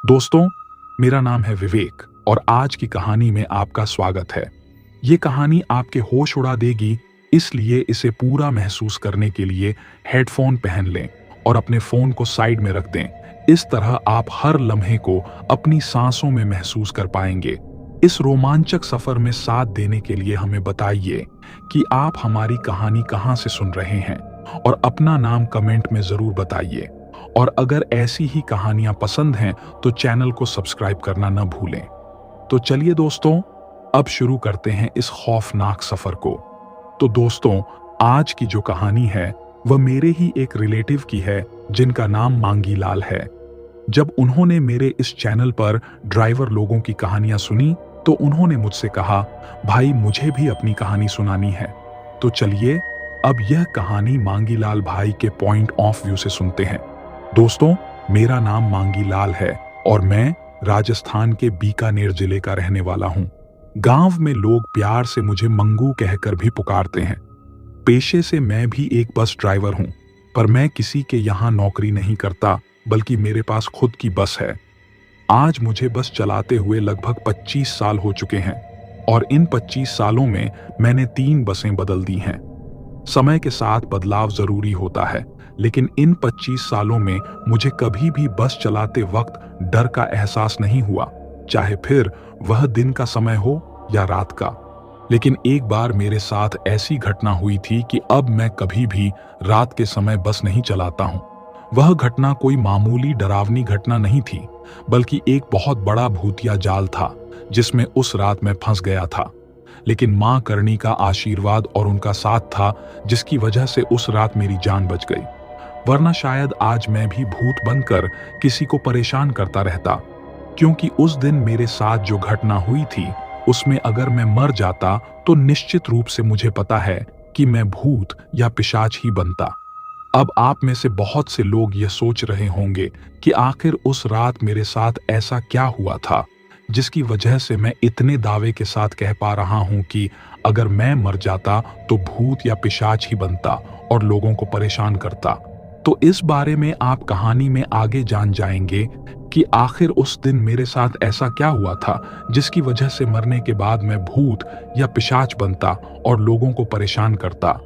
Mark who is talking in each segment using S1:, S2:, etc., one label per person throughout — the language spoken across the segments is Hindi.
S1: दोस्तों, मेरा नाम है विवेक और आज की कहानी में आपका स्वागत है। ये कहानी आपके होश उड़ा देगी, इसलिए इसे पूरा महसूस करने के लिए हेडफोन पहन लें और अपने फोन को साइड में रख दें। इस तरह आप हर लम्हे को अपनी सांसों में महसूस कर पाएंगे। इस रोमांचक सफर में साथ देने के लिए हमें बताइए कि आप हमारी कहानी कहाँ से सुन रहे हैं और अपना नाम कमेंट में जरूर बताइए। और अगर ऐसी ही कहानियां पसंद हैं तो चैनल को सब्सक्राइब करना न भूलें। तो चलिए दोस्तों, अब शुरू करते हैं इस खौफनाक सफर को। तो दोस्तों, आज की जो कहानी है वह मेरे ही एक रिलेटिव की है जिनका नाम मांगी लाल है। जब उन्होंने मेरे इस चैनल पर ड्राइवर लोगों की कहानियां सुनी तो उन्होंने मुझसे कहा, भाई मुझे भी अपनी कहानी सुनानी है। तो चलिए अब यह कहानी मांगी लाल भाई के पॉइंट ऑफ व्यू से सुनते हैं। दोस्तों, मेरा नाम मांगी लाल है और मैं राजस्थान के बीकानेर जिले का रहने वाला हूं। गांव में लोग प्यार से मुझे मंगू कहकर भी पुकारते हैं। पेशे से मैं भी एक बस ड्राइवर हूं, पर मैं किसी के यहां नौकरी नहीं करता, बल्कि मेरे पास खुद की बस है। आज मुझे बस चलाते हुए लगभग 25 साल हो चुके हैं और इन 25 सालों में मैंने 3 बसें बदल दी हैं। समय के साथ बदलाव जरूरी होता है, लेकिन इन 25 सालों में मुझे कभी भी बस चलाते वक्त डर का एहसास नहीं हुआ, चाहे फिर वह दिन का समय हो या रात का। लेकिन एक बार मेरे साथ ऐसी घटना हुई थी कि अब मैं कभी भी रात के समय बस नहीं चलाता हूं। वह घटना कोई मामूली डरावनी घटना नहीं थी, बल्कि एक बहुत बड़ा भूतिया जाल था जिसमें उस रात मैं फंस गया था। लेकिन मां करणी का आशीर्वाद और उनका साथ था, जिसकी वजह से उस रात मेरी जान बच गई। वरना शायद आज मैं भी भूत बनकर किसी को परेशान करता रहता, क्योंकि उस दिन मेरे साथ जो घटना हुई थी उसमें अगर मैं मर जाता तो निश्चित रूप से मुझे पता है कि मैं भूत या पिशाच ही बनता। अब आप में से बहुत से लोग यह सोच रहे होंगे कि आखिर उस रात मेरे साथ ऐसा क्या हुआ था जिसकी वजह से मैं इतने दावे के साथ कह पा रहा हूं कि अगर मैं मर जाता तो भूत या पिशाच ही बनता और लोगों को परेशान करता। तो इस बारे में आप कहानी में आगे जान जाएंगे कि आखिर उस दिन मेरे साथ ऐसा क्या हुआ था जिसकी वजह से मरने के बाद मैं भूत या पिशाच बनता और लोगों को परेशान करता।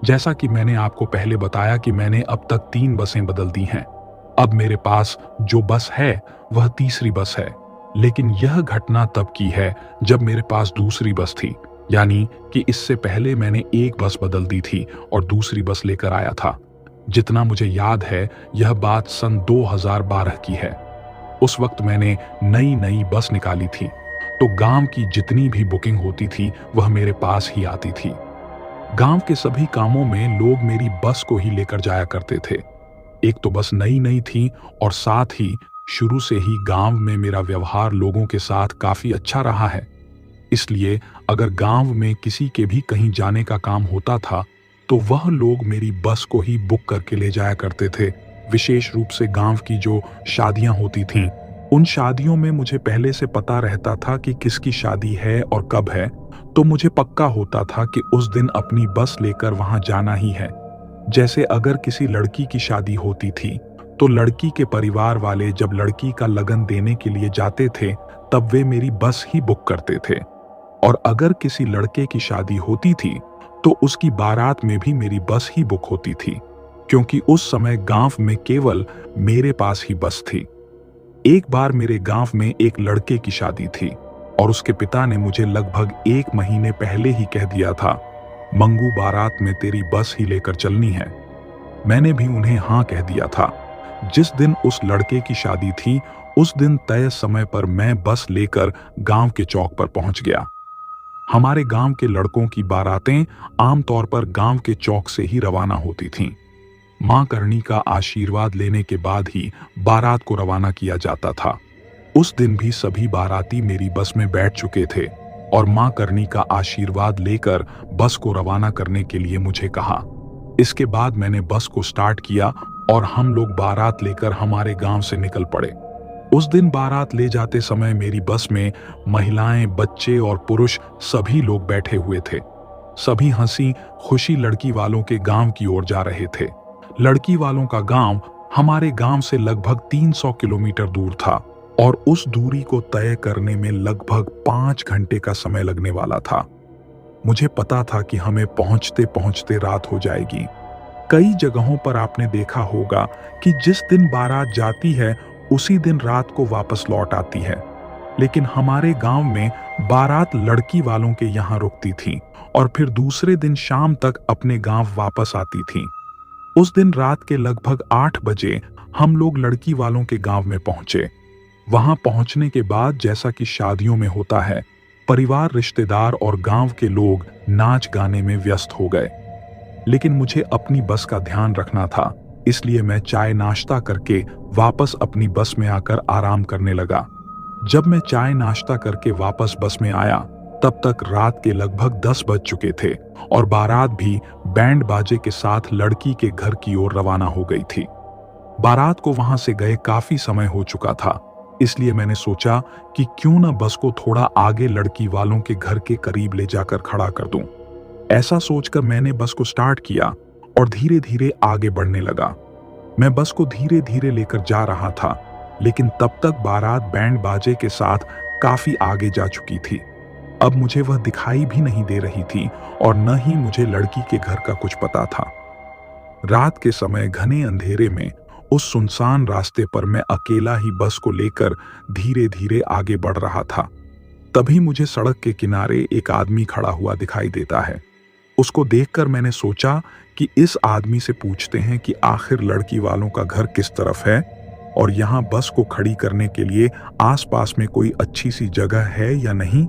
S1: जैसा कि मैंने आपको पहले बताया कि मैंने अब तक 3 बसें बदल दी हैं। अब मेरे पास जो बस है वह तीसरी बस है, लेकिन यह घटना तब की है जब मेरे पास दूसरी बस थी, यानी कि इससे पहले मैंने एक बस बदल दी थी और दूसरी बस लेकर आया था। जितना मुझे याद है यह बात सन 2012 की है। उस वक्त मैंने नई बस निकाली थी, तो गांव की जितनी भी बुकिंग होती थी वह मेरे पास ही आती थी। गांव के सभी कामों में लोग मेरी बस को ही लेकर जाया करते थे। एक तो बस नई थी और साथ ही शुरू से ही गांव में मेरा व्यवहार लोगों के साथ काफी अच्छा रहा है। इसलिए अगर गांव में किसी के भी कहीं जाने का काम होता था तो वह लोग मेरी बस को ही बुक करके ले जाया करते थे। विशेष रूप से गांव की जो शादियां होती थीं, उन शादियों में मुझे पहले से पता रहता था कि किसकी शादी है और कब है, तो मुझे पक्का होता था कि उस दिन अपनी बस लेकर वहां जाना ही है। जैसे अगर किसी लड़की की शादी होती थी तो लड़की के परिवार वाले जब लड़की का लगन देने के लिए जाते थे तब वे मेरी बस ही बुक करते थे, और अगर किसी लड़के की शादी होती थी तो उसकी बारात में भी मेरी बस ही बुक होती थी, क्योंकि उस समय गांव में केवल मेरे पास ही बस थी। एक बार मेरे गांव में एक लड़के की शादी थी और उसके पिता ने मुझे लगभग 1 महीने पहले ही कह दिया था, मंगू बारात में तेरी बस ही लेकर चलनी है। मैंने भी उन्हें हाँ कह दिया था। जिस दिन उस लड़के की शादी थी उस दिन तय समय पर मैं बस लेकर गांव के चौक पर पहुंच गया। हमारे गांव के लड़कों की बारातें आमतौर पर गांव के चौक से ही रवाना होती थीं। मां करणी का आशीर्वाद लेने के बाद ही बारात को रवाना किया जाता था। उस दिन भी सभी बाराती मेरी बस में बैठ चुके थे और मां करणी का आशीर्वाद लेकर बस को रवाना करने के लिए मुझे कहा। इसके बाद मैंने बस को स्टार्ट किया और हम लोग बारात लेकर हमारे गांव से निकल पड़े। उस दिन बारात ले जाते समय मेरी बस में महिलाएं, बच्चे और पुरुष सभी लोग बैठे हुए थे। सभी हंसी खुशी लड़की वालों के गांव की ओर जा रहे थे। लड़की वालों का गांव हमारे गांव से लगभग 300 किलोमीटर दूर था। और उस दूरी को तय करने में लगभग 5 घंटे का समय लगने वाला था। मुझे पता था कि हमें पहुंचते पहुंचते रात हो जाएगी। कई जगहों पर आपने देखा होगा कि जिस दिन बारात जाती है उसी दिन रात को वापस लौट आती है, लेकिन हमारे गांव में बारात लड़की वालों के यहाँ रुकती थी और फिर दूसरे दिन शाम तक अपने गांव वापस आती थी। उस दिन रात के लगभग 8 बजे हम लोग लड़की वालों के गांव में पहुंचे। वहां पहुंचने के बाद, जैसा कि शादियों में होता है, परिवार, रिश्तेदार और गांव के लोग नाच गाने में व्यस्त हो गए। लेकिन मुझे अपनी बस का ध्यान रखना था, इसलिए मैं चाय नाश्ता करके वापस अपनी बस में आकर आराम करने लगा। जब मैं चाय नाश्ता करके वापस बस में आया, तब तक रात के लगभग 10 बज चुके थे और बारात भी बैंड बाजे के साथ लड़की के घर की ओर रवाना हो गई थी। बारात को वहां से गए काफी समय हो चुका था, इसलिए मैंने सोचा कि क्यों न बस को थोड़ा आगे लड़की वालों के घर के करीब ले जाकर खड़ा कर दूं। ऐसा सोचकर मैंने बस को स्टार्ट किया और धीरे धीरे आगे बढ़ने लगा। मैं बस को धीरे धीरे लेकर जा रहा था, लेकिन तब तक बारात बैंड बाजे के साथ काफी आगे जा चुकी थी। अब मुझे वह दिखाई भी नहीं दे रही थी और न ही मुझे लड़की के घर का कुछ पता था। रात के समय घने अंधेरे में उस सुनसान रास्ते पर मैं अकेला ही बस को लेकर धीरे धीरे आगे बढ़ रहा था। तभी मुझे सड़क के किनारे एक आदमी खड़ा हुआ दिखाई देता है। उसको देखकर मैंने सोचा कि इस आदमी से पूछते हैं कि आखिर लड़की वालों का घर किस तरफ है और यहाँ बस को खड़ी करने के लिए आसपास में कोई अच्छी सी जगह है या नहीं।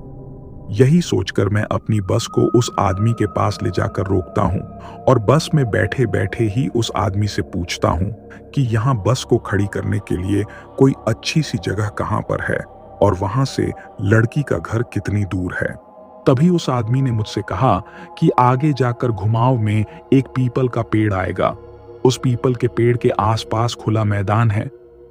S1: यही सोचकर मैं अपनी बस को उस आदमी के पास ले जाकर रोकता हूँ और बस में बैठे बैठे ही उस आदमी से पूछता हूँ कि यहाँ बस को खड़ी करने के लिए कोई अच्छी सी जगह कहाँ पर है और वहां से लड़की का घर कितनी दूर है। तभी उस आदमी ने मुझसे कहा कि आगे जाकर घुमाव में एक पीपल का पेड़ आएगा। उस पीपल के पेड़ के आसपास खुला मैदान है,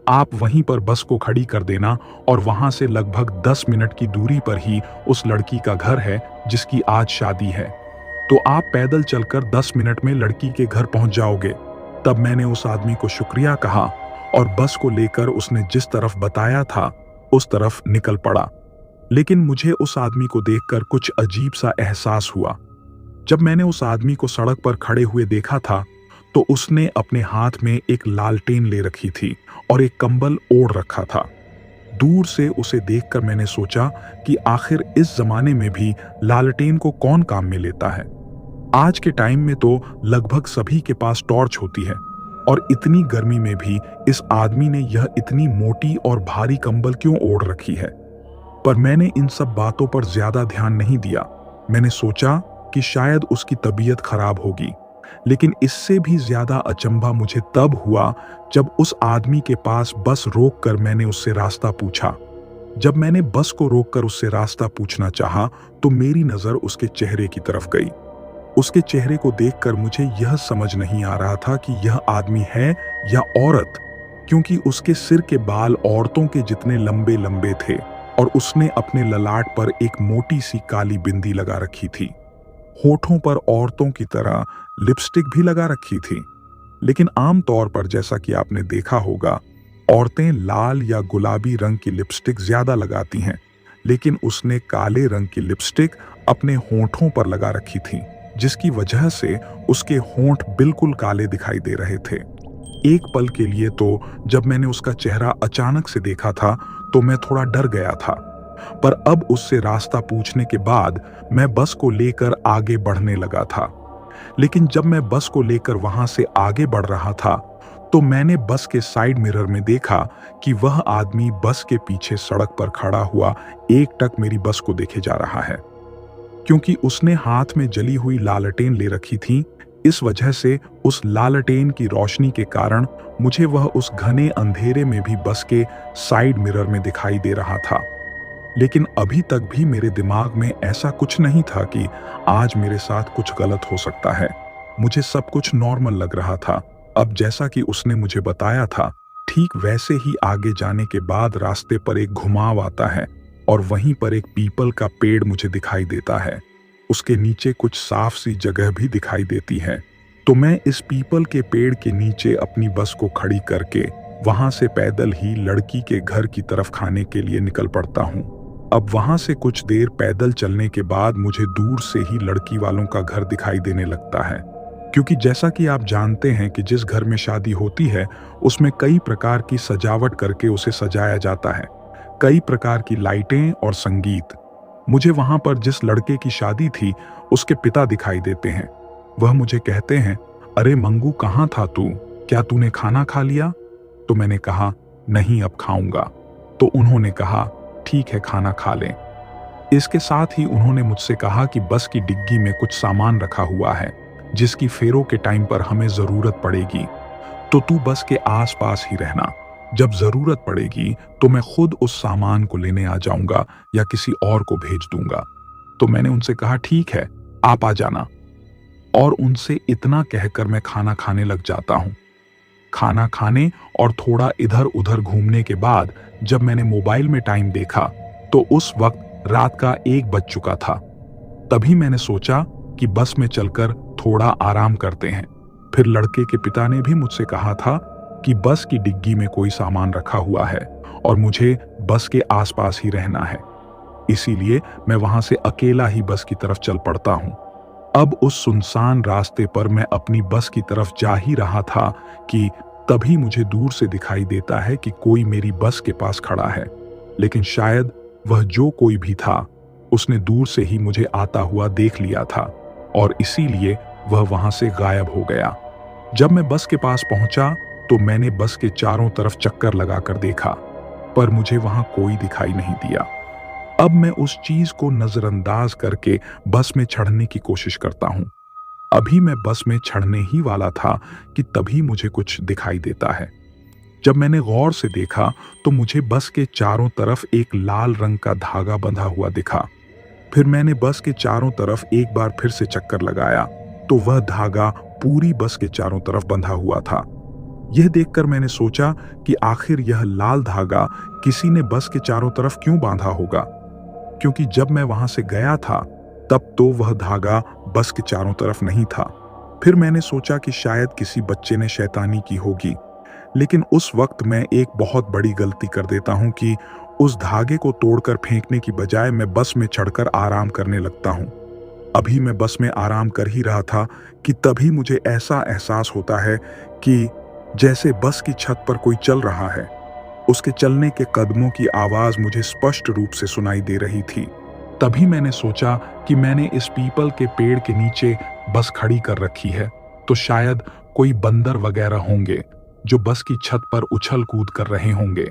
S1: आप वहीं पर बस को खड़ी कर देना और वहां से लगभग 10 मिनट की दूरी पर ही उस लड़की का घर है जिसकी आज शादी है। तो आप पैदल चलकर 10 मिनट में लड़की के घर पहुंच जाओगे। तब मैंने उस आदमी को शुक्रिया कहा और बस को लेकर उसने जिस तरफ बताया था उस तरफ निकल पड़ा। लेकिन मुझे उस आदमी को देखकर कुछ अजीब सा एहसास हुआ। जब मैंने उस आदमी को सड़क पर खड़े हुए देखा था तो उसने अपने हाथ में एक लालटेन ले रखी थी और एक कंबल ओढ़ रखा था। दूर से उसे देखकर मैंने सोचा कि आखिर इस जमाने में भी लालटेन को कौन काम में लेता है। आज के टाइम में तो लगभग सभी के पास टॉर्च होती है और इतनी गर्मी में भी इस आदमी ने यह इतनी मोटी और भारी कंबल क्यों ओढ़ रखी है। पर मैंने इन सब बातों पर ज्यादा ध्यान नहीं दिया। मैंने सोचा कि शायद उसकी तबीयत खराब होगी, लेकिन इससे भी ज्यादा अचंभा मुझे तब हुआ जब उस आदमी के पास बस रोककर मैंने उससे रास्ता पूछा। जब मैंने बस को रोककर उससे रास्ता पूछना चाहा तो मेरी नजर उसके चेहरे की तरफ गई। उसके चेहरे को देखकर मुझे यह समझ नहीं आ रहा था कि यह आदमी है या औरत, क्योंकि उसके सिर के बाल औरतों के जितने लंबे लंबे थे और उसने अपने ललाट पर एक मोटी सी काली बिंदी लगा रखी थी। होठों पर औरतों की तरह लिपस्टिक भी लगा रखी थी, लेकिन आमतौर पर जैसा कि आपने देखा होगा, औरतें लाल या गुलाबी रंग की लिपस्टिक ज्यादा लगाती हैं, लेकिन उसने काले रंग की लिपस्टिक अपने होठों पर लगा रखी थी, जिसकी वजह से उसके होंठ बिल्कुल काले दिखाई दे रहे थे। एक पल के लिए तो जब मैंने उसका चेहरा अचानक से देखा था तो मैं थोड़ा डर गया था, पर अब उससे रास्ता पूछने के बाद मैं बस को लेकर आगे बढ़ने लगा था। लेकिन जब मैं बस को लेकर वहां से आगे बढ़ रहा था तो मैंने बस के साइड मिरर में देखा कि वह आदमी बस के पीछे सड़क पर खड़ा हुआ एकटक मेरी बस को देखे जा रहा है। क्योंकि उसने हाथ में जली हुई लालटेन ले रखी थी, इस वजह से उस लालटेन की रोशनी के कारण मुझे वह उस घने अंधेरे में भी बस के साइड मिरर में दिखाई दे रहा था। लेकिन अभी तक भी मेरे दिमाग में ऐसा कुछ नहीं था कि आज मेरे साथ कुछ गलत हो सकता है। मुझे सब कुछ नॉर्मल लग रहा था। अब जैसा कि उसने मुझे बताया था, ठीक वैसे ही आगे जाने के बाद रास्ते पर एक घुमाव आता है और वहीं पर एक पीपल का पेड़ मुझे दिखाई देता है। उसके नीचे कुछ साफ सी जगह भी दिखाई देती है। तो मैं इस पीपल के पेड़ के नीचे अपनी बस को खड़ी करके वहां से पैदल ही लड़की के घर की तरफ खाने के लिए निकल पड़ता हूँ। अब वहां से कुछ देर पैदल चलने के बाद मुझे दूर से ही लड़की वालों का घर दिखाई देने लगता है, क्योंकि जैसा कि आप जानते हैं कि जिस घर में शादी होती है उसमें कई प्रकार की सजावट करके उसे सजाया जाता है, कई प्रकार की लाइटें और संगीत। मुझे वहां पर जिस लड़के की शादी थी उसके पिता दिखाई देते हैं। वह मुझे कहते हैं, अरे मंगू, कहाँ था तू? क्या तूने खाना खा लिया? तो मैंने कहा, नहीं, अब खाऊंगा। तो उन्होंने कहा, ठीक है, खाना खा लें। इसके साथ ही उन्होंने मुझसे कहा कि बस की डिग्गी में कुछ सामान रखा हुआ है जिसकी फेरों के टाइम पर हमें जरूरत पड़ेगी, तो तू बस के आसपास ही रहना। जब जरूरत पड़ेगी तो मैं खुद उस सामान को लेने आ जाऊंगा या किसी और को भेज दूंगा। तो मैंने उनसे कहा, ठीक है, आप आ जाना। और उनसे इतना कहकर मैं खाना खाने लग जाता हूं। खाना खाने और थोड़ा इधर उधर घूमने के बाद जब मैंने मोबाइल में टाइम देखा तो उस वक्त रात का 1 बज चुका था। तभी मैंने सोचा कि बस में चलकर थोड़ा आराम करते हैं। फिर लड़के के पिता ने भी मुझसे कहा था कि बस की डिग्गी में कोई सामान रखा हुआ है और मुझे बस के आसपास ही रहना है। इसीलिए मैं वहां से अकेला ही बस की तरफ चल पड़ता हूं। अब उस सुनसान रास्ते पर मैं अपनी बस की तरफ जा ही रहा था कि तभी मुझे दूर से दिखाई देता है कि कोई मेरी बस के पास खड़ा है, लेकिन शायद वह जो कोई भी था उसने दूर से ही मुझे आता हुआ देख लिया था और इसीलिए वह वहां से गायब हो गया। जब मैं बस के पास पहुंचा तो मैंने बस के चारों तरफ चक्कर लगाकर देखा, पर मुझे वहां कोई दिखाई नहीं दिया। अब मैं उस चीज को नजरअंदाज करके बस में चढ़ने की कोशिश करता हूं। अभी मैं बस में चढ़ने ही वाला था कि तभी मुझे कुछ दिखाई देता है। जब मैंने गौर से देखा तो मुझे बस के चारों तरफ एक लाल रंग का धागा बंधा हुआ दिखा। फिर मैंने बस के चारों तरफ एक बार फिर से चक्कर लगाया तो वह धागा पूरी बस के चारों तरफ बंधा हुआ था। यह देखकर मैंने सोचा कि आखिर यह लाल धागा किसी ने बस के चारों तरफ क्यों बांधा होगा, क्योंकि जब मैं वहां से गया था तब तो वह धागा बस के चारों तरफ नहीं था। फिर मैंने सोचा कि शायद किसी बच्चे ने शैतानी की होगी, लेकिन उस वक्त मैं एक बहुत बड़ी गलती कर देता हूं कि उस धागे को तोड़कर फेंकने की बजाय मैं बस में चढ़कर आराम करने लगता हूं। अभी मैं बस में आराम कर ही रहा था कि तभी मुझे ऐसा एहसास होता है कि जैसे बस की छत पर कोई चल रहा है। उसके चलने के कदमों की आवाज मुझे स्पष्ट रूप से सुनाई दे रही थी। तभी मैंने सोचा कि मैंने इस पीपल के पेड़ के नीचे बस खड़ी कर रखी है, तो शायद कोई बंदर वगैरह होंगे जो बस की छत पर उछल कूद कर रहे होंगे।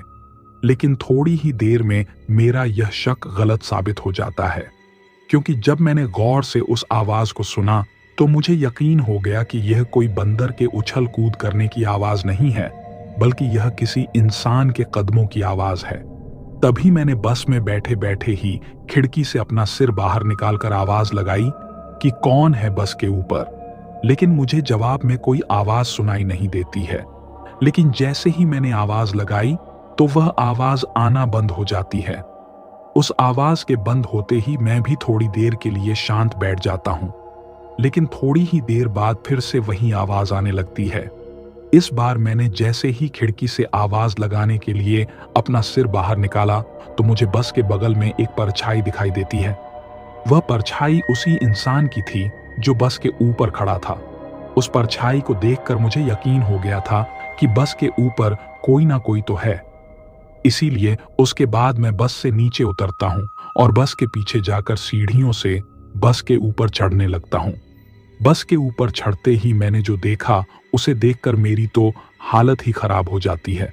S1: लेकिन थोड़ी ही देर में मेरा यह शक गलत साबित हो जाता है, क्योंकि जब मैंने गौर से उस आवाज को सुना तो मुझे यकीन हो गया कि यह कोई बंदर के उछल कूद करने की आवाज नहीं है, बल्कि यह किसी इंसान के कदमों की आवाज है। तभी मैंने बस में बैठे बैठे ही खिड़की से अपना सिर बाहर निकालकर आवाज लगाई कि कौन है बस के ऊपर, लेकिन मुझे जवाब में कोई आवाज सुनाई नहीं देती है। लेकिन जैसे ही मैंने आवाज लगाई तो वह आवाज आना बंद हो जाती है। उस आवाज के बंद होते ही मैं भी थोड़ी देर के लिए शांत बैठ जाता हूं, लेकिन थोड़ी ही देर बाद फिर से वही आवाज आने लगती है। इस बार मैंने जैसे ही खिड़की से आवाज लगाने के लिए अपना सिर बाहर निकाला तो मुझे बस के बगल में एक परछाई दिखाई देती है। वह परछाई उसी इंसान की थी जो बस के ऊपर खड़ा था। उस परछाई को देखकर मुझे यकीन हो गया था कि बस के ऊपर कोई ना कोई तो है। इसीलिए उसके बाद मैं बस से नीचे उतरता हूं और बस के पीछे जाकर सीढ़ियों से बस के ऊपर चढ़ने लगता हूं। बस के ऊपर चढ़ते ही मैंने जो देखा उसे देखकर मेरी तो हालत ही खराब हो जाती है।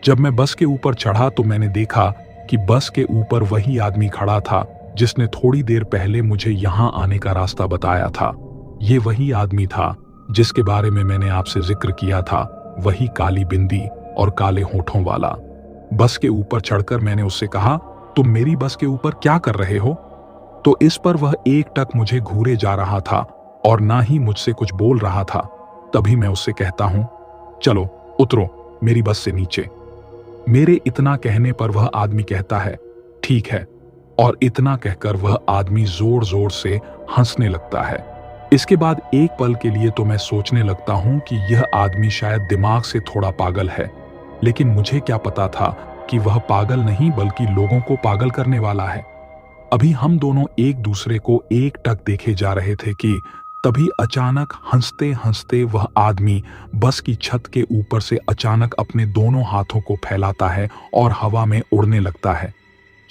S1: जब मैं बस के ऊपर चढ़ा तो मैंने देखा कि बस के ऊपर वही आदमी खड़ा था जिसने थोड़ी देर पहले मुझे यहां आने का रास्ता बताया था। ये वही आदमी था जिसके बारे में मैंने आपसे जिक्र किया था, वही काली बिंदी और काले होठों वाला। बस के ऊपर चढ़कर मैंने उससे कहा, तुम मेरी बस के ऊपर क्या कर रहे हो? तो इस पर वह एकटक मुझे घूरे जा रहा था और ना ही मुझसे कुछ बोल रहा था। तभी मैं उससे कहता हूं, चलो उतरो मेरी बस से नीचे। मेरे इतना कहने पर वह आदमी कहता है, ठीक है, और इतना कहकर वह आदमी जोर जोर से हंसने लगता है। इसके बाद एक पल के लिए तो मैं सोचने लगता हूं कि यह आदमी शायद दिमाग से थोड़ा पागल है, लेकिन मुझे क्या पता था कि वह पागल नहीं बल्कि लोगों को पागल करने वाला है। अभी हम दोनों एक दूसरे को एकटक देखे जा रहे थे कि तभी अचानक हंसते हंसते वह आदमी बस की छत के ऊपर से अचानक अपने दोनों हाथों को फैलाता है और हवा में उड़ने लगता है।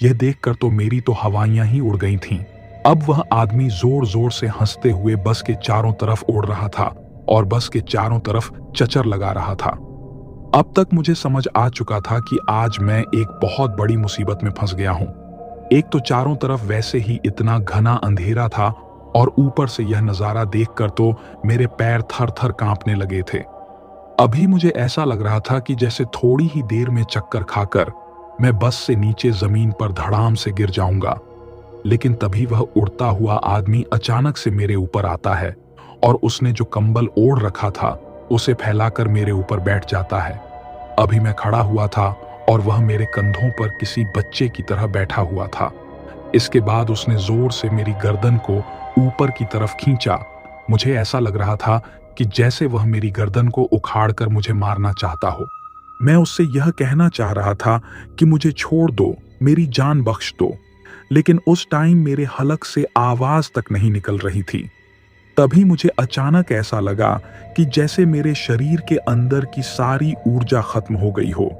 S1: यह देखकर तो मेरी तो हवाइयां ही उड़ गई थीं। अब वह आदमी जोर जोर से हंसते हुए बस के चारों तरफ उड़ रहा था और बस के चारों तरफ चचर लगा रहा था। अब तक मुझे समझ आ चुका था कि आज मैं एक बहुत बड़ी मुसीबत में फंस गया हूं। एक तो चारों तरफ वैसे ही इतना घना अंधेरा था और ऊपर से यह नजारा देखकर तो मेरे पैर थर थर कांपने लगे थे। अभी मुझे ऐसा लग रहा था कि जैसे थोड़ी ही देर में चक्कर खाकर मैं बस से नीचे जमीन पर धड़ाम से गिर जाऊंगा। लेकिन तभी वह उड़ता हुआ आदमी अचानक से मेरे ऊपर आता है और उसने जो कंबल ओढ़ रखा था उसे फैलाकर मेरे ऊपर बैठ जाता है। अभी मैं खड़ा हुआ था और वह मेरे कंधों पर किसी बच्चे की तरह बैठा हुआ था। इसके बाद उसने जोर से मेरी गर्दन को ऊपर की तरफ खींचा। मुझे ऐसा लग रहा था कि जैसे वह मेरी गर्दन को उखाड़कर मुझे मारना चाहता हो। मैं उससे यह कहना चाह रहा था कि मुझे छोड़ दो, मेरी जान बख्श दो, लेकिन उस टाइम मेरे हलक से आवाज तक नहीं निकल रही थी। तभी मुझे अचानक ऐसा लगा कि जैसे मेरे शरीर के अंदर की सारी ऊर्जा खत्म हो गई हो।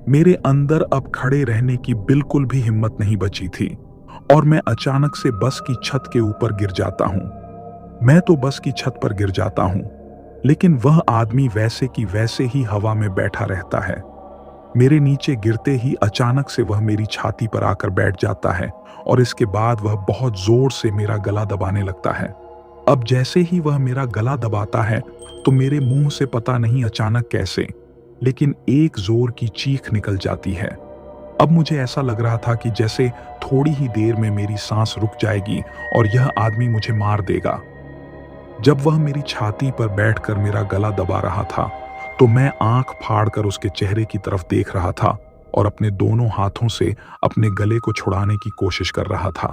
S1: मेरे अंदर अब खड़े रहने की बिल्कुल भी हिम्मत नहीं बची थी और मैं अचानक से बस की छत के ऊपर गिर जाता हूं। मैं तो बस की छत पर गिर जाता हूं, लेकिन वह आदमी वैसे की वैसे ही हवा में बैठा रहता है। मेरे नीचे गिरते ही अचानक से वह मेरी छाती पर आकर बैठ जाता है और इसके बाद वह बहुत जोर से मेरा गला दबाने लगता है। अब जैसे ही वह मेरा गला दबाता है तो मेरे मुंह से पता नहीं अचानक कैसे, लेकिन एक जोर की चीख निकल जाती है। अब मुझे ऐसा लग रहा था कि जैसे थोड़ी ही देर में मेरी सांस रुक जाएगी और यह आदमी मुझे मार देगा। जब वह मेरी छाती पर बैठकर मेरा गला दबा रहा था तो मैं आंख फाड़कर उसके चेहरे की तरफ देख रहा था और अपने दोनों हाथों से अपने गले को छुड़ाने की कोशिश कर रहा था।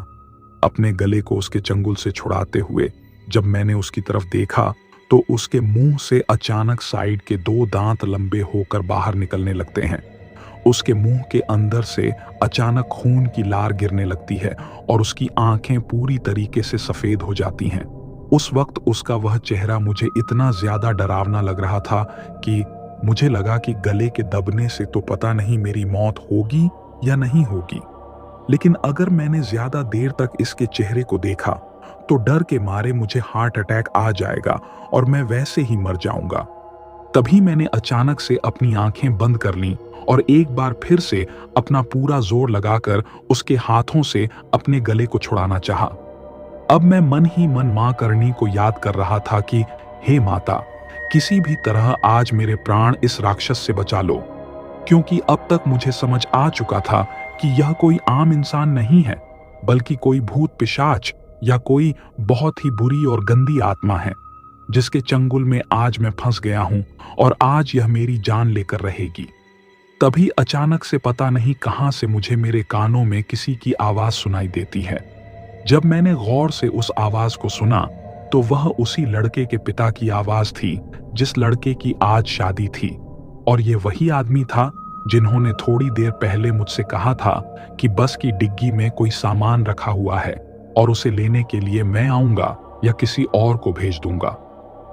S1: अपने गले को उसके चंगुल से छुड़ाते हुए जब मैंने उसकी तरफ देखा तो उसके मुंह से अचानक साइड के 2 दांत लंबे होकर बाहर निकलने लगते हैं। उसके मुंह के अंदर से अचानक खून की लार गिरने लगती है और उसकी आंखें पूरी तरीके से सफेद हो जाती हैं। उस वक्त उसका वह चेहरा मुझे इतना ज्यादा डरावना लग रहा था कि मुझे लगा कि गले के दबने से तो पता नहीं मेरी मौत होगी या नहीं होगी। लेकिन अगर मैंने ज्यादा देर तक इसके चेहरे को देखा तो डर के मारे मुझे हार्ट अटैक आ जाएगा और मैं वैसे ही मर जाऊंगा। तभी मैंने अचानक से अपनी आंखें बंद कर लीं और एक बार फिर से अपना पूरा जोर लगाकर उसके हाथों से अपने गले को छुड़ाना चाहा। अब मैं मन ही मन मां करणी को याद कर रहा था कि हे माता, किसी भी तरह आज मेरे प्राण इस राक्षस से बचा लो, क्योंकि अब तक मुझे समझ आ चुका था कि यह कोई आम इंसान नहीं है बल्कि कोई भूत पिशाच या कोई बहुत ही बुरी और गंदी आत्मा है जिसके चंगुल में आज मैं फंस गया हूं और आज यह मेरी जान लेकर रहेगी। तभी अचानक से पता नहीं कहां से मुझे मेरे कानों में किसी की आवाज सुनाई देती है। जब मैंने गौर से उस आवाज को सुना तो वह उसी लड़के के पिता की आवाज थी जिस लड़के की आज शादी थी, और ये वही आदमी था जिन्होंने थोड़ी देर पहले मुझसे कहा था कि बस की डिग्गी में कोई सामान रखा हुआ है और उसे लेने के लिए मैं आऊंगा या किसी और को भेज दूंगा।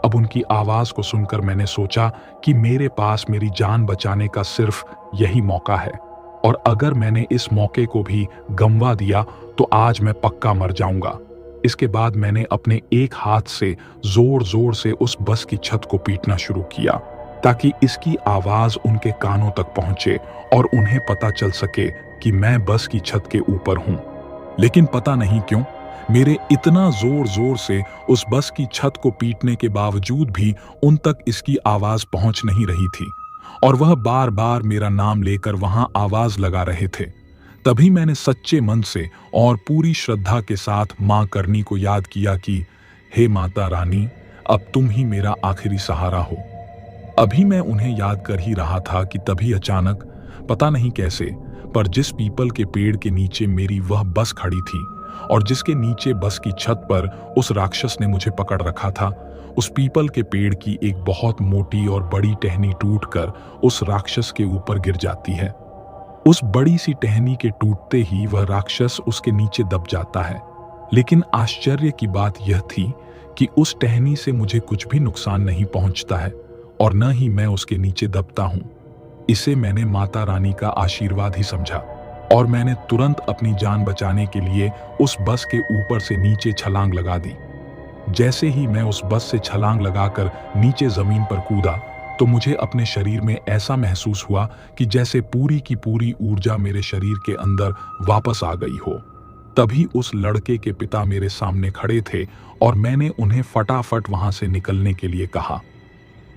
S1: अब उनकी आवाज को सुनकर मैंने सोचा कि मेरे पास मेरी जान बचाने का सिर्फ यही मौका है, और अगर मैंने इस मौके को भी गंवा दिया तो आज मैं पक्का मर जाऊंगा। इसके बाद मैंने अपने एक हाथ से जोर जोर से उस बस की छत को पीटना शुरू किया ताकि इसकी आवाज उनके कानों तक पहुंचे और उन्हें पता चल सके कि मैं बस की छत के ऊपर हूं। लेकिन पता नहीं क्यों मेरे इतना जोर जोर से उस बस की छत को पीटने के बावजूद भी उन तक इसकी आवाज पहुंच नहीं रही थी और वह बार बार मेरा नाम लेकर वहां आवाज लगा रहे थे। तभी मैंने सच्चे मन से और पूरी श्रद्धा के साथ मां करनी को याद किया कि हे माता रानी, अब तुम ही मेरा आखिरी सहारा हो। अभी मैं उन्हें याद कर ही रहा था कि तभी अचानक पता नहीं कैसे पर जिस पीपल के पेड़ के नीचे मेरी वह बस खड़ी थी और जिसके नीचे बस की छत पर उस राक्षस ने मुझे पकड़ रखा था। उस पीपल के पेड़ की एक बहुत मोटी और बड़ी टहनी टूटकर उस राक्षस के ऊपर गिर जाती है। उस बड़ी सी टहनी के टूटते ही वह राक्षस उसके नीचे दब जाता है। लेकिन आश्चर्य की बात यह थी कि उस टहनी से मुझे कुछ भी नुकसान नहीं पहुंचता है और न ही मैं उसके नीचे दबता हूं। इसे मैंने माता रानी का आशीर्वाद ही समझा और मैंने तुरंत अपनी जान बचाने के लिए उस बस के ऊपर से नीचे छलांग लगा दी। जैसे ही मैं उस बस से छलांग लगाकर नीचे जमीन पर कूदा तो मुझे अपने शरीर में ऐसा महसूस हुआ कि जैसे पूरी की पूरी ऊर्जा मेरे शरीर के अंदर वापस आ गई हो। तभी उस लड़के के पिता मेरे सामने खड़े थे और मैंने उन्हें फटाफट वहां से निकलने के लिए कहा।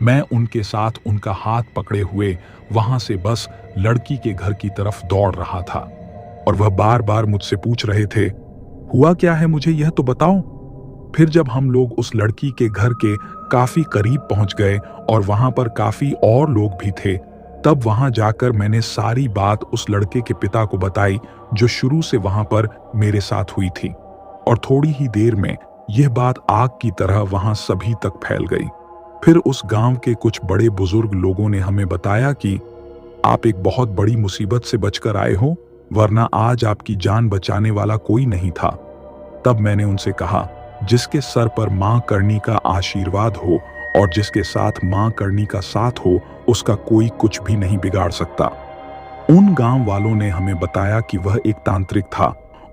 S1: मैं उनके साथ उनका हाथ पकड़े हुए वहां से बस लड़की के घर की तरफ दौड़ रहा था और वह बार बार मुझसे पूछ रहे थे, हुआ क्या है, मुझे यह तो बताओ। फिर जब हम लोग उस लड़की के घर के काफी करीब पहुंच गए और वहां पर काफी और लोग भी थे, तब वहां जाकर मैंने सारी बात उस लड़के के पिता को बताई जो शुरू से वहां पर मेरे साथ हुई थी। और थोड़ी ही देर में यह बात आग की तरह वहां सभी तक फैल गई। फिर उस गांव के कुछ बड़े बुजुर्ग लोगों ने हमें बताया कि आप एक बहुत बड़ी मुसीबत से बचकर आए हो, वरना आज आपकी जान बचाने वाला कोई नहीं था। तब मैंने उनसे कहा, जिसके सर पर मां करनी का आशीर्वाद हो और जिसके साथ मां करनी का साथ हो, उसका कोई कुछ भी नहीं बिगाड़ सकता। उन गांव वालों ने हमें बताया कि वह एक तांत्रिक था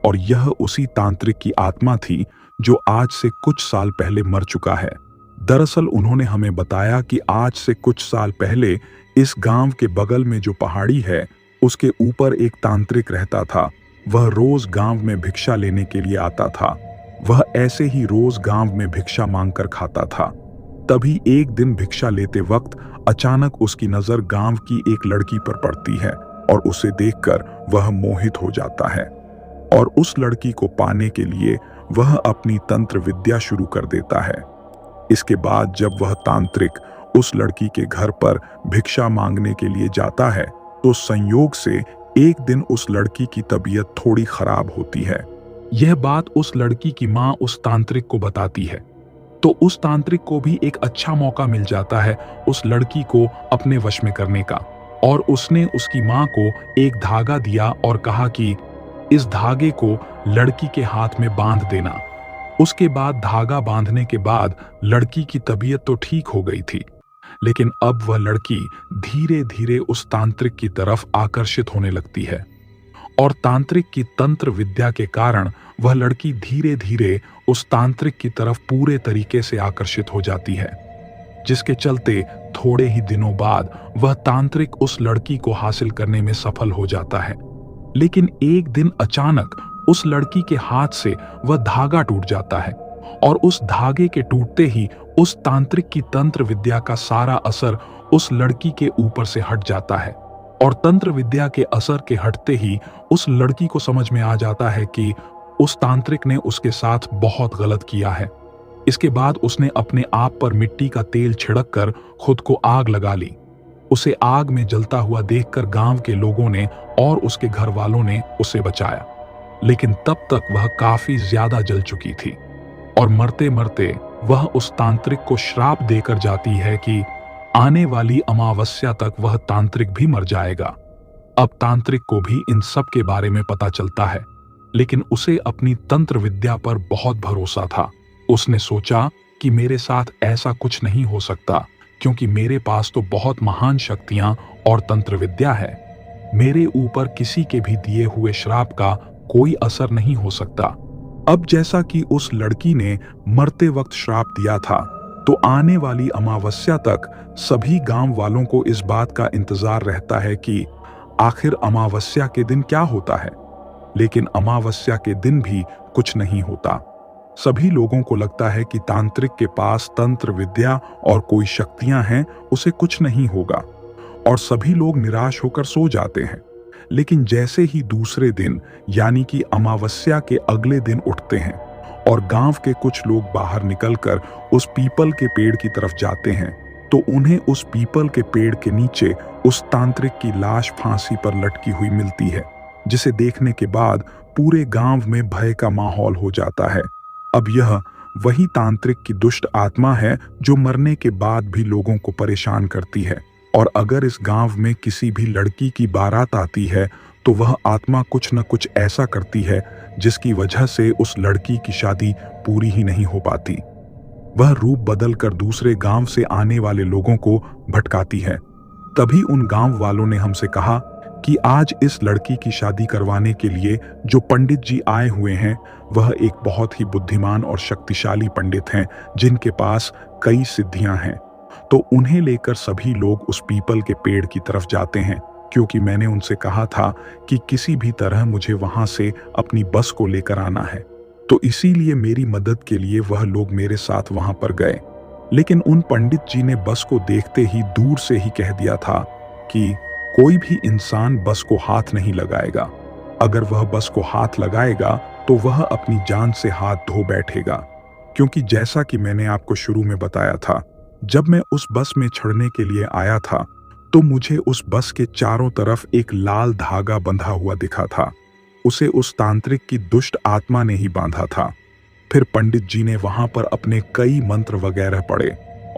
S1: और यह उसी तांत्रिक की आत्मा थी जो आज से कुछ साल पहले मर चुका है। दरअसल उन्होंने हमें बताया कि आज से कुछ साल पहले इस गांव के बगल में जो पहाड़ी है, उसके ऊपर एक तांत्रिक रहता था। वह रोज गांव में भिक्षा लेने के लिए आता था। वह ऐसे ही रोज गांव में भिक्षा मांगकर खाता था। तभी एक दिन भिक्षा लेते वक्त अचानक उसकी नजर गांव की एक लड़की पर पड़ती है और उसे देखकर वह मोहित हो जाता है और उस लड़की को पाने के लिए वह अपनी तंत्र विद्या शुरू कर देता है। इसके बाद जब वह तांत्रिक उस लड़की के घर पर भिक्षा मांगने के लिए जाता है तो संयोग से एक दिन उस लड़की की तबीयत थोड़ी खराब होती है। यह बात उस लड़की की मां उस तांत्रिक को बताती है तो उस तांत्रिक को भी एक अच्छा मौका मिल जाता है उस लड़की को अपने वश में करने का, और उसने उसकी मां को एक धागा दिया और कहा कि इस धागे को लड़की के हाथ में बांध देना। उसके बाद धागा बांधने के बाद लड़की की तबीयत तो ठीक हो गई थी, लेकिन अब वह लड़की धीरे धीरे उस तांत्रिक की तरफ आकर्षित होने लगती है और तांत्रिक की तंत्र विद्या के कारण वह लड़की धीरे धीरे उस तांत्रिक की तरफ पूरे तरीके से आकर्षित हो जाती है, जिसके चलते थोड़े ही दिनों बाद वह तांत्रिक उस लड़की को हासिल करने में सफल हो जाता है। लेकिन एक दिन अचानक उस लड़की के हाथ से वह धागा टूट जाता है और उस धागे के टूटते ही उस तांत्रिक की तंत्र विद्या का सारा असर उस लड़की के ऊपर से हट जाता है और तंत्र विद्या के असर के हटते ही उस लड़की को समझ में आ जाता है कि उस तांत्रिक ने उसके साथ बहुत गलत किया है। इसके बाद उसने अपने आप पर मिट्टी का तेल छिड़क कर खुद को आग लगा ली। उसे आग में जलता हुआ देखकर गांव के लोगों ने और उसके घर वालों ने उसे बचाया, लेकिन तब तक वह काफी ज्यादा जल चुकी थी और मरते मरते वह उस तांत्रिक को श्राप देकर जाती है कि आने वाली अमावस्या तक वह तांत्रिक भी मर जाएगा। अब तांत्रिक को भी इन सब के बारे में पता चलता है, लेकिन उसे अपनी तंत्र विद्या पर बहुत भरोसा था। उसने सोचा कि मेरे साथ ऐसा कुछ नहीं हो सकता, क्योंकि मेरे पास तो बहुत महान शक्तियां और तंत्र विद्या है। मेरे ऊपर किसी के भी दिए हुए श्राप का कोई असर नहीं हो सकता। अब जैसा कि उस लड़की ने मरते वक्त श्राप दिया था, तो आने वाली अमावस्या तक सभी गांव वालों को इस बात का इंतजार रहता है कि आखिर अमावस्या के दिन क्या होता है। लेकिन अमावस्या के दिन भी कुछ नहीं होता। सभी लोगों को लगता है कि तांत्रिक के पास तंत्र विद्या और कोई शक्तियां हैं, उसे कुछ नहीं होगा, और सभी लोग निराश होकर सो जाते हैं। लेकिन जैसे ही दूसरे दिन यानी कि अमावस्या के अगले दिन उठते हैं और गांव के कुछ लोग बाहर निकलकर उस पीपल के पेड़ की तरफ जाते हैं, तो उन्हें उस पीपल के पेड़ के नीचे उस तांत्रिक की लाश फांसी पर लटकी हुई मिलती है। जिसे देखने के बाद पूरे गांव में भय का माहौल हो जाता है। अब यह वही तांत्रिक की दुष्ट आत्मा है जो मरने के बाद भी लोगों को परेशान करती है। और अगर इस गांव में किसी भी लड़की की बारात आती है तो वह आत्मा कुछ न कुछ ऐसा करती है जिसकी वजह से उस लड़की की शादी पूरी ही नहीं हो पाती। वह रूप बदलकर दूसरे गांव से आने वाले लोगों को भटकाती है। तभी उन गांव वालों ने हमसे कहा कि आज इस लड़की की शादी करवाने के लिए जो पंडित जी आए हुए हैं वह एक बहुत ही बुद्धिमान और शक्तिशाली पंडित हैं जिनके पास कई सिद्धियां हैं। तो उन्हें लेकर सभी लोग उस पीपल के पेड़ की तरफ जाते हैं, क्योंकि मैंने उनसे कहा था कि किसी भी तरह मुझे वहां से अपनी बस को लेकर आना है। तो इसीलिए मेरी मदद के लिए वह लोग मेरे साथ वहां पर गए। लेकिन उन पंडित जी ने बस को देखते ही दूर से ही कह दिया था कि कोई भी इंसान बस को हाथ नहीं लगाएगा। अगर वह बस को हाथ लगाएगा तो वह अपनी जान से हाथ धो बैठेगा। क्योंकि जैसा कि मैंने आपको शुरू में बताया था, जब मैं उस बस में चढ़ने के लिए आया था तो मुझे उस बस के चारों तरफ एक लाल धागा बंधा हुआ दिखा था। उसे उस तांत्रिक की दुष्ट आत्मा ने ही बांधा था। फिर पंडित जी ने वहां पर अपने कई मंत्र वगैरह पढ़े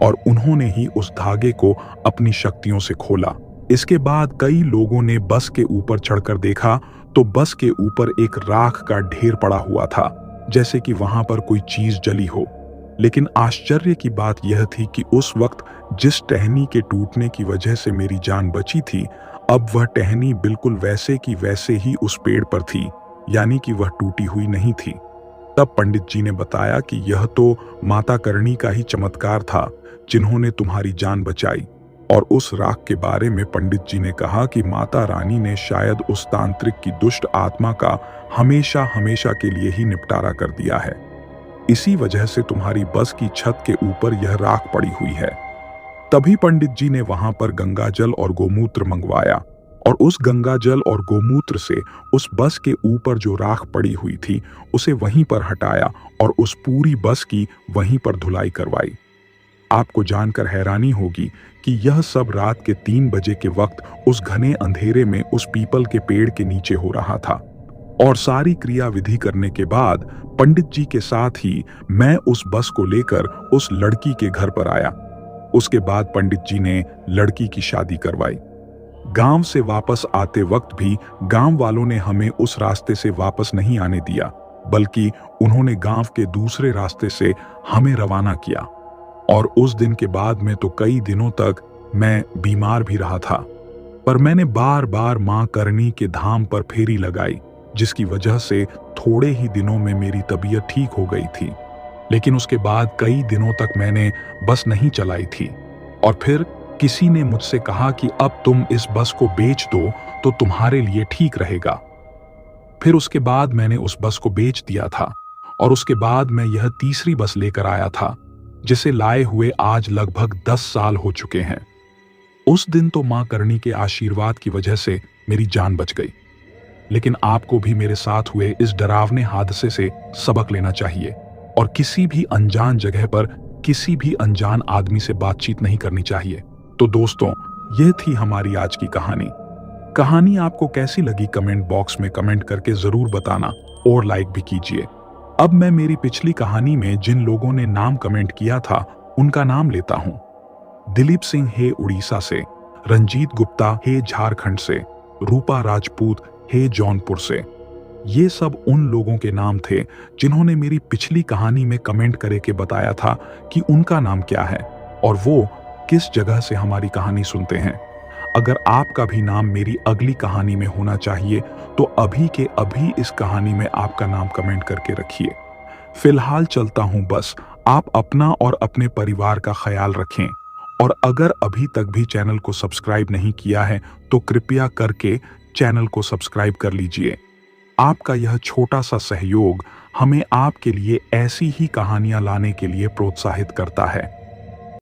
S1: और उन्होंने ही उस धागे को अपनी शक्तियों से खोला। इसके बाद कई लोगों ने बस के ऊपर चढ़कर देखा तो बस के ऊपर एक राख का ढेर पड़ा हुआ था, जैसे कि वहां पर कोई चीज जली हो। लेकिन आश्चर्य की बात यह थी कि उस वक्त जिस टहनी के टूटने की वजह से मेरी जान बची थी, अब वह टहनी बिल्कुल वैसे की वैसे ही उस पेड़ पर थी, यानी कि वह टूटी हुई नहीं थी। तब पंडित जी ने बताया कि यह तो माता करणी का ही चमत्कार था जिन्होंने तुम्हारी जान बचाई। और उस राख के बारे में पंडित जी ने कहा कि माता रानी ने शायद उस तांत्रिक की दुष्ट आत्मा का हमेशा हमेशा के लिए ही निपटारा कर दिया है। इसी वजह से तुम्हारी बस की छत के ऊपर यह राख पड़ी हुई है। तभी पंडित जी ने वहां पर गंगाजल और गोमूत्र मंगवाया और उस गंगाजल और गोमूत्र से उस बस के ऊपर जो राख पड़ी हुई थी उसे वहीं पर हटाया और उस पूरी बस की वहीं पर धुलाई करवाई। आपको जानकर हैरानी होगी कि यह सब रात के 3 बजे के वक्त उस घने अंधेरे में उस पीपल के पेड़ के नीचे हो रहा था। और सारी क्रिया विधि करने के बाद पंडित जी के साथ ही मैं उस बस को लेकर उस लड़की के घर पर आया। उसके बाद पंडित जी ने लड़की की शादी करवाई। गांव से वापस आते वक्त भी गांव वालों ने हमें उस रास्ते से वापस नहीं आने दिया, बल्कि उन्होंने गांव के दूसरे रास्ते से हमें रवाना किया। और उस दिन के बाद में तो कई दिनों तक मैं बीमार भी रहा था, पर मैंने बार बार मां करणी के धाम पर फेरी लगाई, जिसकी वजह से थोड़े ही दिनों में मेरी तबीयत ठीक हो गई थी। लेकिन उसके बाद कई दिनों तक मैंने बस नहीं चलाई थी। और फिर किसी ने मुझसे कहा कि अब तुम इस बस को बेच दो तो तुम्हारे लिए ठीक रहेगा। फिर उसके बाद मैंने उस बस को बेच दिया था और उसके बाद मैं यह तीसरी बस लेकर आया था, जिसे लाए हुए आज लगभग 10 साल हो चुके हैं। उस दिन तो मां करणी के आशीर्वाद की वजह से मेरी जान बच गई, लेकिन आपको भी मेरे साथ हुए इस डरावने हादसे से सबक लेना चाहिए और किसी भी अनजान जगह पर किसी भी अनजान आदमी से बातचीत नहीं करनी चाहिए। तो दोस्तों, यह थी हमारी आज की कहानी आपको कैसी लगी कमेंट बॉक्स में कमेंट करके जरूर बताना और लाइक भी कीजिए। अब मैं मेरी पिछली कहानी में जिन लोगों ने नाम कमेंट किया था उनका नाम लेता हूं। दिलीप सिंह है उड़ीसा से, रंजीत गुप्ता है झारखंड से, रूपा राजपूत है जौनपुर से। ये सब उन लोगों के नाम थे जिन्होंने मेरी पिछली कहानी में कमेंट करके बताया था कि उनका नाम क्या है और वो किस जगह से हमारी कहानी सुनते हैं। अगर आपका भी नाम मेरी अगली कहानी में होना चाहिए तो अभी के अभी इस कहानी में आपका नाम कमेंट करके रखिए। फिलहाल चलता हूं बस। आप अपना और अपने परिवार का ख्याल रखें और अगर अभी तक भी चैनल को सब्सक्राइब नहीं किया है तो कृपया करके चैनल को सब्सक्राइब कर लीजिए। आपका यह छोटा सा सहयोग हमें आपके लिए ऐसी ही कहानियां लाने के लिए प्रोत्साहित करता है।